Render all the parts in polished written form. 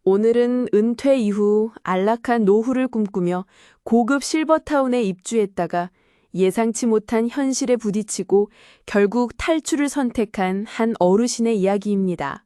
오늘은 은퇴 이후 안락한 노후를 꿈꾸며 고급 실버타운에 입주했다가 예상치 못한 현실에 부딪히고 결국 탈출을 선택한 한 어르신의 이야기입니다.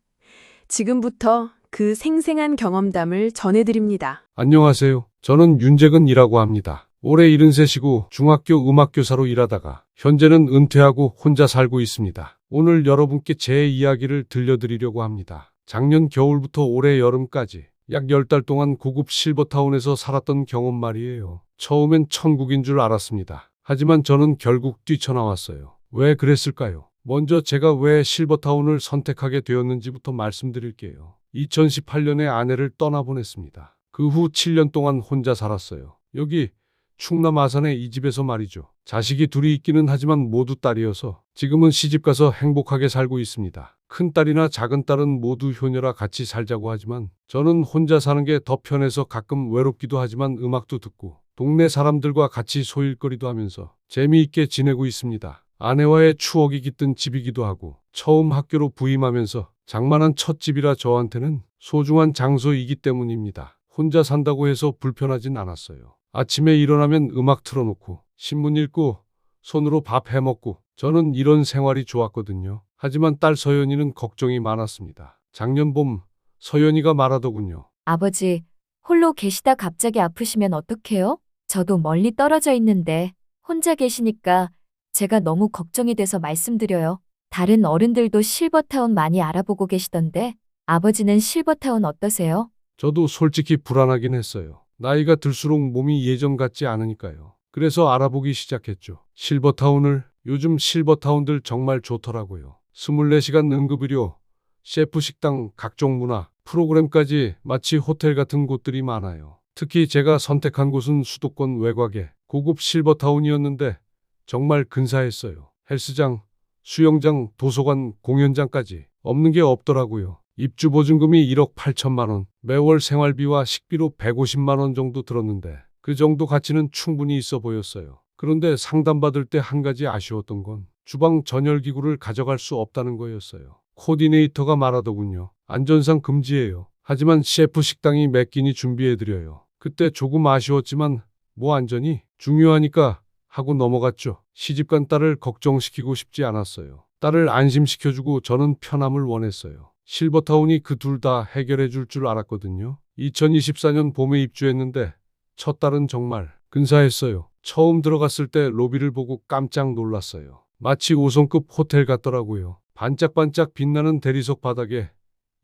지금부터 그 생생한 경험담을 전해드립니다. 안녕하세요. 저는 윤재근이라고 합니다. 올해 73이고 중학교 음악교사로 일하다가 현재는 은퇴하고 혼자 살고 있습니다. 오늘 여러분께 제 이야기를 들려드리려고 합니다. 작년 겨울부터 올해 여름까지 약 10달 동안 고급 실버타운에서 살았던 경험 말이에요. 처음엔 천국인 줄 알았습니다. 하지만 저는 결국 뛰쳐나왔어요. 왜 그랬을까요? 먼저 제가 왜 실버타운을 선택하게 되었는지부터 말씀드릴게요. 2018년에 아내를 떠나보냈습니다. 그 후 7년 동안 혼자 살았어요. 여기 충남 아산의 이 집에서 말이죠. 자식이 둘이 있기는 하지만 모두 딸이어서 지금은 시집가서 행복하게 살고 있습니다. 큰딸이나 작은딸은 모두 효녀라 같이 살자고 하지만 저는 혼자 사는 게 더 편해서 가끔 외롭기도 하지만 음악도 듣고 동네 사람들과 같이 소일거리도 하면서 재미있게 지내고 있습니다. 아내와의 추억이 깃든 집이기도 하고 처음 학교로 부임하면서 장만한 첫 집이라 저한테는 소중한 장소이기 때문입니다. 혼자 산다고 해서 불편하진 않았어요. 아침에 일어나면 음악 틀어놓고 신문 읽고 손으로 밥 해먹고 저는 이런 생활이 좋았거든요. 하지만 딸 서연이는 걱정이 많았습니다. 작년 봄 서연이가 말하더군요. 아버지, 홀로 계시다 갑자기 아프시면 어떡해요? 저도 멀리 떨어져 있는데 혼자 계시니까 제가 너무 걱정이 돼서 말씀드려요. 다른 어른들도 실버타운 많이 알아보고 계시던데 아버지는 실버타운 어떠세요? 저도 솔직히 불안하긴 했어요. 나이가 들수록 몸이 예전 같지 않으니까요. 그래서 알아보기 시작했죠. 실버타운을. 요즘 실버타운들 정말 좋더라고요. 24시간 응급의료, 셰프 식당, 각종 문화, 프로그램까지 마치 호텔 같은 곳들이 많아요. 특히 제가 선택한 곳은 수도권 외곽의 고급 실버타운이었는데 정말 근사했어요. 헬스장, 수영장, 도서관, 공연장까지 없는 게 없더라고요. 입주 보증금이 1억 8천만 원, 매월 생활비와 식비로 150만 원 정도 들었는데 그 정도 가치는 충분히 있어 보였어요. 그런데 상담받을 때 한 가지 아쉬웠던 건 주방 전열기구를 가져갈 수 없다는 거였어요. 코디네이터가 말하더군요. 안전상 금지예요. 하지만 셰프 식당이 몇 끼니 준비해드려요. 그때 조금 아쉬웠지만 뭐 안전이 중요하니까 하고 넘어갔죠. 시집간 딸을 걱정시키고 싶지 않았어요. 딸을 안심시켜주고 저는 편함을 원했어요. 실버타운이 그 둘 다 해결해 줄 줄 알았거든요. 2024년 봄에 입주했는데 첫 달은 정말 근사했어요. 처음 들어갔을 때 로비를 보고 깜짝 놀랐어요. 마치 5성급 호텔 같더라고요. 반짝반짝 빛나는 대리석 바닥에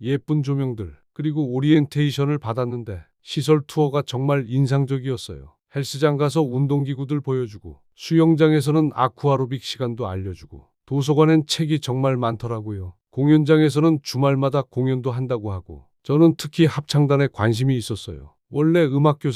예쁜 조명들, 그리고 오리엔테이션을 받았는데 시설 투어가 정말 인상적이었어요. 헬스장 가서 운동기구들 보여주고 수영장에서는 아쿠아로빅 시간도 알려주고 도서관엔 책이 정말 많더라고요. 공연장에서는 주말마다 공연도 한다고 하고 저는 특히 합창단에 관심이 있었어요. 원래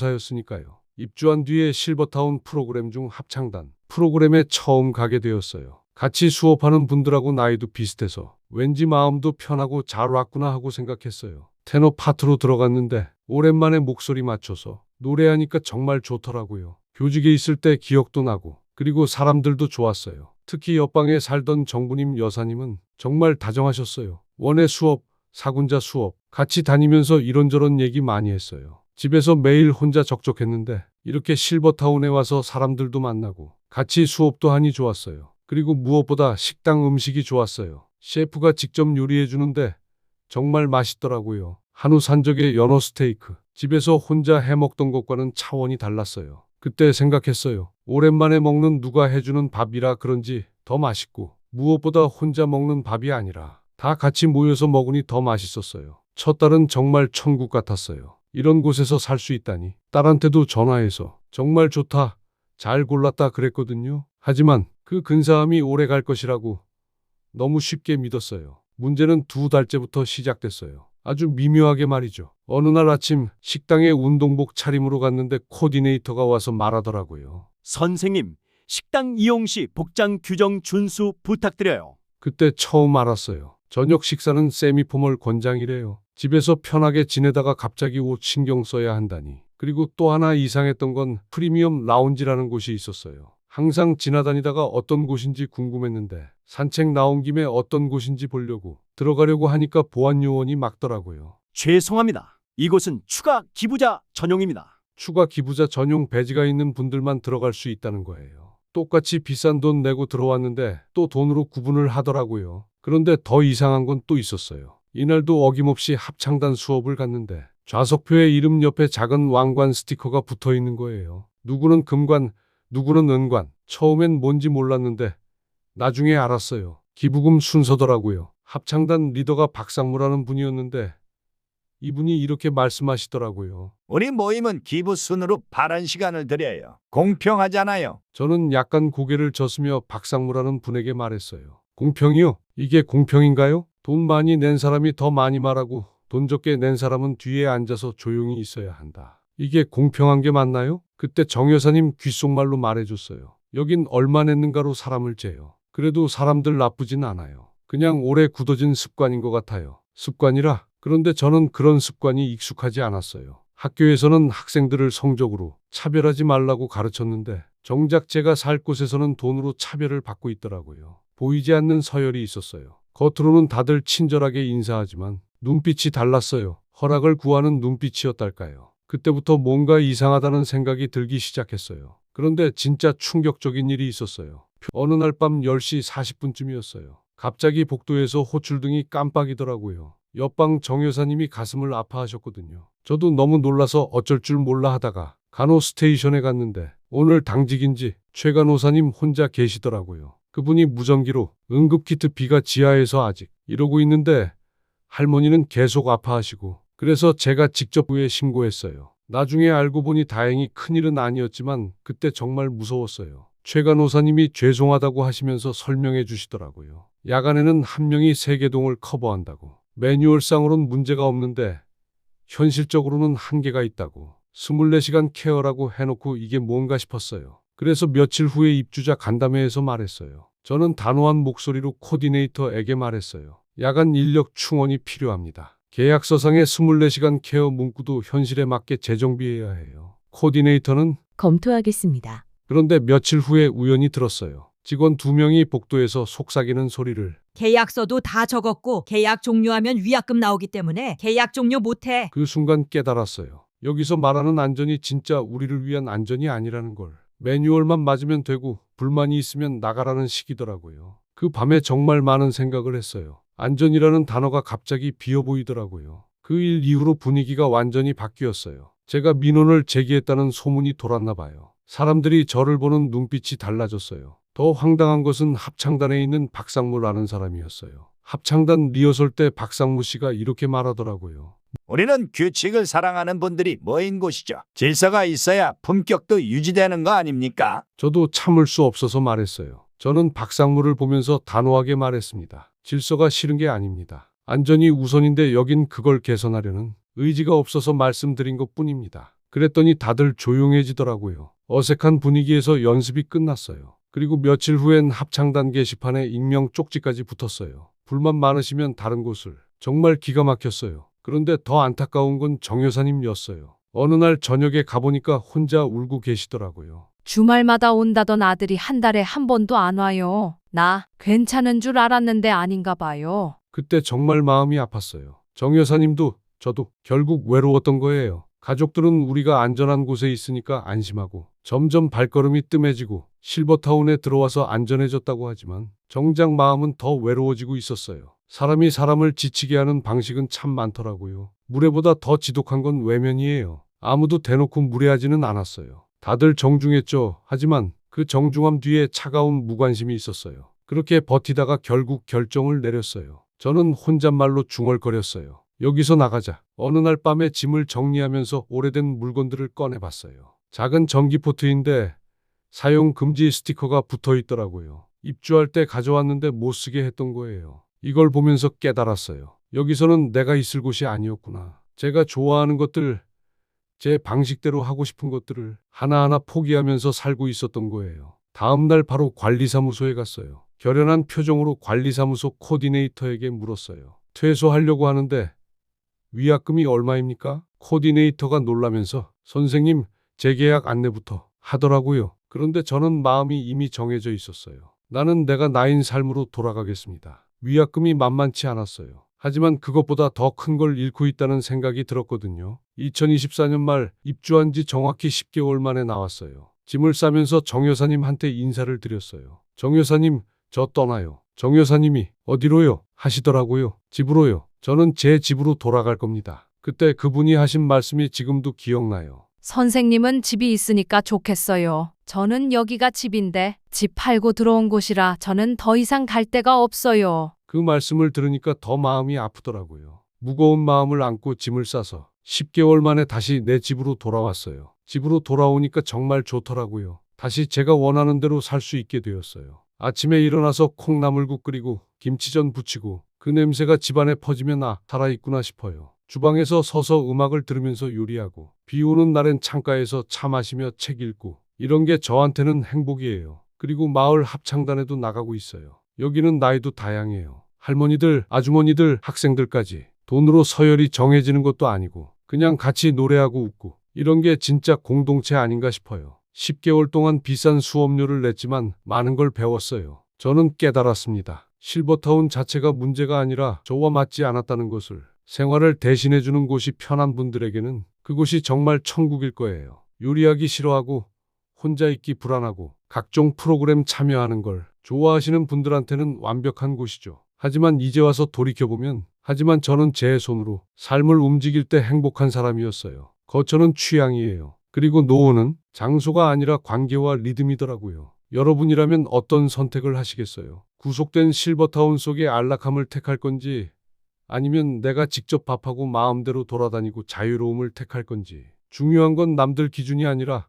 음악교사였으니까요. 입주한 뒤에 실버타운 프로그램 중 합창단 프로그램에 처음 가게 되었어요. 같이 수업하는 분들하고 나이도 비슷해서 왠지 마음도 편하고 잘 왔구나 하고 생각했어요. 테너 파트로 들어갔는데 오랜만에 목소리 맞춰서 노래하니까 정말 좋더라고요. 교직에 있을 때 기억도 나고 그리고 사람들도 좋았어요. 특히 옆방에 살던 정부님 여사님은 정말 다정하셨어요. 원예 수업, 사군자 수업 같이 다니면서 이런저런 얘기 많이 했어요. 집에서 매일 혼자 적적했는데 이렇게 실버타운에 와서 사람들도 만나고 같이 수업도 하니 좋았어요. 그리고 무엇보다 식당 음식이 좋았어요. 셰프가 직접 요리해 주는데 정말 맛있더라고요. 한우 산적의 연어 스테이크. 집에서 혼자 해먹던 것과는 차원이 달랐어요. 그때 생각했어요. 오랜만에 먹는 누가 해주는 밥이라 그런지 더 맛있고 무엇보다 혼자 먹는 밥이 아니라 다 같이 모여서 먹으니 더 맛있었어요. 첫 달은 정말 천국 같았어요. 이런 곳에서 살 수 있다니. 딸한테도 전화해서 정말 좋다, 잘 골랐다 그랬거든요. 하지만 그 근사함이 오래 갈 것이라고 너무 쉽게 믿었어요. 문제는 2달째부터 시작됐어요. 아주 미묘하게 말이죠. 어느 날 아침 식당에 운동복 차림으로 갔는데 코디네이터가 와서 말하더라고요. 선생님, 식당 이용 시 복장 규정 준수 부탁드려요. 그때 처음 알았어요. 저녁 식사는 세미포멀 권장이래요. 집에서 편하게 지내다가 갑자기 옷 신경 써야 한다니. 그리고 또 하나 이상했던 건 프리미엄 라운지라는 곳이 있었어요. 항상 지나다니다가 어떤 곳인지 궁금했는데 산책 나온 김에 어떤 곳인지 보려고 들어가려고 하니까 보안 요원이 막더라고요. 죄송합니다. 이곳은 추가 기부자 전용입니다. 추가 기부자 전용 배지가 있는 분들만 들어갈 수 있다는 거예요. 똑같이 비싼 돈 내고 들어왔는데 또 돈으로 구분을 하더라고요. 그런데 더 이상한 건 또 있었어요. 이날도 어김없이 합창단 수업을 갔는데 좌석표에 이름 옆에 작은 왕관 스티커가 붙어 있는 거예요. 누구는 금관, 누구는 은관. 처음엔 뭔지 몰랐는데 나중에 알았어요. 기부금 순서더라고요. 합창단 리더가 박상무라는 분이었는데 이분이 이렇게 말씀하시더라고요. 우리 모임은 기부 순으로 발언 시간을 드려요. 공평하잖아요. 저는 약간 고개를 젓으며 박상무라는 분에게 말했어요. 공평이요? 이게 공평인가요? 돈 많이 낸 사람이 더 많이 말하고 돈 적게 낸 사람은 뒤에 앉아서 조용히 있어야 한다. 이게 공평한 게 맞나요? 그때 정 여사님 귓속말로 말해줬어요. 여긴 얼마 냈는가로 사람을 재요. 그래도 사람들 나쁘진 않아요. 그냥 오래 굳어진 습관인 것 같아요. 습관이라? 그런데 저는 그런 습관이 익숙하지 않았어요. 학교에서는 학생들을 성적으로 차별하지 말라고 가르쳤는데 정작 제가 살 곳에서는 돈으로 차별을 받고 있더라고요. 보이지 않는 서열이 있었어요. 겉으로는 다들 친절하게 인사하지만 눈빛이 달랐어요. 허락을 구하는 눈빛이었달까요. 그때부터 뭔가 이상하다는 생각이 들기 시작했어요. 그런데 진짜 충격적인 일이 있었어요. 어느 날 밤 10시 40분쯤이었어요. 갑자기 복도에서 호출등이 깜빡이더라고요. 옆방 정 여사님이 가슴을 아파하셨거든요. 저도 너무 놀라서 어쩔 줄 몰라 하다가 간호 스테이션에 갔는데 오늘 당직인지 최 간호사님 혼자 계시더라고요. 그분이 무전기로 응급키트 B가 지하에서 아직 이러고 있는데 할머니는 계속 아파하시고 그래서 제가 직접 부에 신고했어요. 나중에 알고 보니 다행히 큰일은 아니었지만 그때 정말 무서웠어요. 최 간호사님이 죄송하다고 하시면서 설명해 주시더라고요. 야간에는 한 명이 세계동을 커버한다고. 매뉴얼상으론 문제가 없는데 현실적으로는 한계가 있다고. 24시간 케어라고 해놓고 이게 뭔가 싶었어요. 그래서 며칠 후에 입주자 간담회에서 말했어요. 저는 단호한 목소리로 코디네이터에게 말했어요. 야간 인력 충원이 필요합니다. 계약서상의 24시간 케어 문구도 현실에 맞게 재정비해야 해요. 코디네이터는 검토하겠습니다. 그런데 며칠 후에 우연히 들었어요. 직원 2명이 복도에서 속삭이는 소리를. 계약서도 다 적었고 계약 종료하면 위약금 나오기 때문에 계약 종료 못해. 그 순간 깨달았어요. 여기서 말하는 안전이 진짜 우리를 위한 안전이 아니라는 걸. 매뉴얼만 맞으면 되고 불만이 있으면 나가라는 식이더라고요. 그 밤에 정말 많은 생각을 했어요. 안전이라는 단어가 갑자기 비어 보이더라고요. 그 일 이후로 분위기가 완전히 바뀌었어요. 제가 민원을 제기했다는 소문이 돌았나 봐요. 사람들이 저를 보는 눈빛이 달라졌어요. 더 황당한 것은 합창단에 있는 박상무라는 사람이었어요. 합창단 리허설 때 박상무 씨가 이렇게 말하더라고요. 우리는 규칙을 사랑하는 분들이 모인 곳이죠. 질서가 있어야 품격도 유지되는 거 아닙니까? 저도 참을 수 없어서 말했어요. 저는 박상무를 보면서 단호하게 말했습니다. 질서가 싫은 게 아닙니다. 안전이 우선인데 여긴 그걸 개선하려는 의지가 없어서 말씀드린 것뿐입니다. 그랬더니 다들 조용해지더라고요. 어색한 분위기에서 연습이 끝났어요. 그리고 며칠 후엔 합창단 게시판에 익명 쪽지까지 붙었어요. 불만 많으시면 다른 곳을. 정말 기가 막혔어요. 그런데 더 안타까운 건 정 여사님이었어요. 어느 날 저녁에 가보니까 혼자 울고 계시더라고요. 주말마다 온다던 아들이 한 달에 한 번도 안 와요. 나 괜찮은 줄 알았는데 아닌가 봐요. 그때 정말 마음이 아팠어요. 정 여사님도 저도 결국 외로웠던 거예요. 가족들은 우리가 안전한 곳에 있으니까 안심하고 점점 발걸음이 뜸해지고 실버타운에 들어와서 안전해졌다고 하지만 정작 마음은 더 외로워지고 있었어요. 사람이 사람을 지치게 하는 방식은 참 많더라고요. 무례보다 더 지독한 건 외면이에요. 아무도 대놓고 무례하지는 않았어요. 다들 정중했죠. 하지만 그 정중함 뒤에 차가운 무관심이 있었어요. 그렇게 버티다가 결국 결정을 내렸어요. 저는 혼잣말로 중얼거렸어요. 여기서 나가자. 어느 날 밤에 짐을 정리하면서 오래된 물건들을 꺼내봤어요. 작은 전기포트인데 사용 금지 스티커가 붙어 있더라고요. 입주할 때 가져왔는데 못 쓰게 했던 거예요. 이걸 보면서 깨달았어요. 여기서는 내가 있을 곳이 아니었구나. 제가 좋아하는 것들, 제 방식대로 하고 싶은 것들을 하나하나 포기하면서 살고 있었던 거예요. 다음 날 바로 관리사무소에 갔어요. 결연한 표정으로 관리사무소 코디네이터에게 물었어요. 퇴소하려고 하는데 위약금이 얼마입니까? 코디네이터가 놀라면서 선생님, 재계약 안내부터 하더라고요. 그런데 저는 마음이 이미 정해져 있었어요. 나는 내가 나인 삶으로 돌아가겠습니다. 위약금이 만만치 않았어요. 하지만 그것보다 더 큰 걸 잃고 있다는 생각이 들었거든요. 2024년 말 입주한 지 정확히 10개월 만에 나왔어요. 짐을 싸면서 정 여사님한테 인사를 드렸어요. 정 여사님, 저 떠나요. 정 여사님이 어디로요? 하시더라고요. 집으로요. 저는 제 집으로 돌아갈 겁니다. 그때 그분이 하신 말씀이 지금도 기억나요. 선생님은 집이 있으니까 좋겠어요. 저는 여기가 집인데 집 팔고 들어온 곳이라 저는 더 이상 갈 데가 없어요. 그 말씀을 들으니까 더 마음이 아프더라고요. 무거운 마음을 안고 짐을 싸서 10개월 만에 다시 내 집으로 돌아왔어요. 집으로 돌아오니까 정말 좋더라고요. 다시 제가 원하는 대로 살 수 있게 되었어요. 아침에 일어나서 콩나물국 끓이고 김치전 부치고 그 냄새가 집안에 퍼지면 아, 살아있구나 싶어요. 주방에서 서서 음악을 들으면서 요리하고 비 오는 날엔 창가에서 차 마시며 책 읽고 이런 게 저한테는 행복이에요. 그리고 마을 합창단에도 나가고 있어요. 여기는 나이도 다양해요. 할머니들, 아주머니들, 학생들까지 돈으로 서열이 정해지는 것도 아니고 그냥 같이 노래하고 웃고 이런 게 진짜 공동체 아닌가 싶어요. 10개월 동안 비싼 수업료를 냈지만 많은 걸 배웠어요. 저는 깨달았습니다. 실버타운 자체가 문제가 아니라 저와 맞지 않았다는 것을. 생활을 대신해주는 곳이 편한 분들에게는 그곳이 정말 천국일 거예요. 요리하기 싫어하고 혼자 있기 불안하고 각종 프로그램 참여하는 걸 좋아하시는 분들한테는 완벽한 곳이죠. 하지만 이제 와서 돌이켜보면 하지만 저는 제 손으로 삶을 움직일 때 행복한 사람이었어요. 거처는 취향이에요. 그리고 노후는 장소가 아니라 관계와 리듬이더라고요. 여러분이라면 어떤 선택을 하시겠어요? 구속된 실버타운 속의 안락함을 택할 건지 아니면 내가 직접 밥하고 마음대로 돌아다니고 자유로움을 택할 건지. 중요한 건 남들 기준이 아니라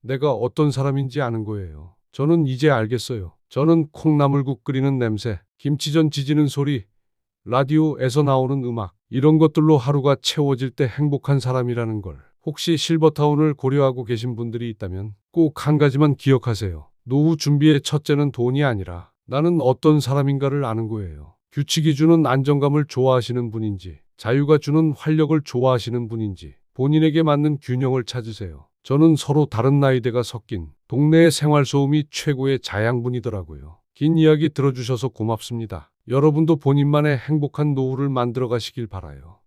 내가 어떤 사람인지 아는 거예요. 저는 이제 알겠어요. 저는 콩나물국 끓이는 냄새, 김치전 지지는 소리, 라디오에서 나오는 음악, 이런 것들로 하루가 채워질 때 행복한 사람이라는 걸. 혹시 실버타운을 고려하고 계신 분들이 있다면 꼭 한 가지만 기억하세요. 노후 준비의 첫째는 돈이 아니라 나는 어떤 사람인가를 아는 거예요. 규칙이 주는 안정감을 좋아하시는 분인지, 자유가 주는 활력을 좋아하시는 분인지, 본인에게 맞는 균형을 찾으세요. 저는 서로 다른 나이대가 섞인 동네의 생활소음이 최고의 자양분이더라고요. 긴 이야기 들어주셔서 고맙습니다. 여러분도 본인만의 행복한 노후를 만들어 가시길 바라요.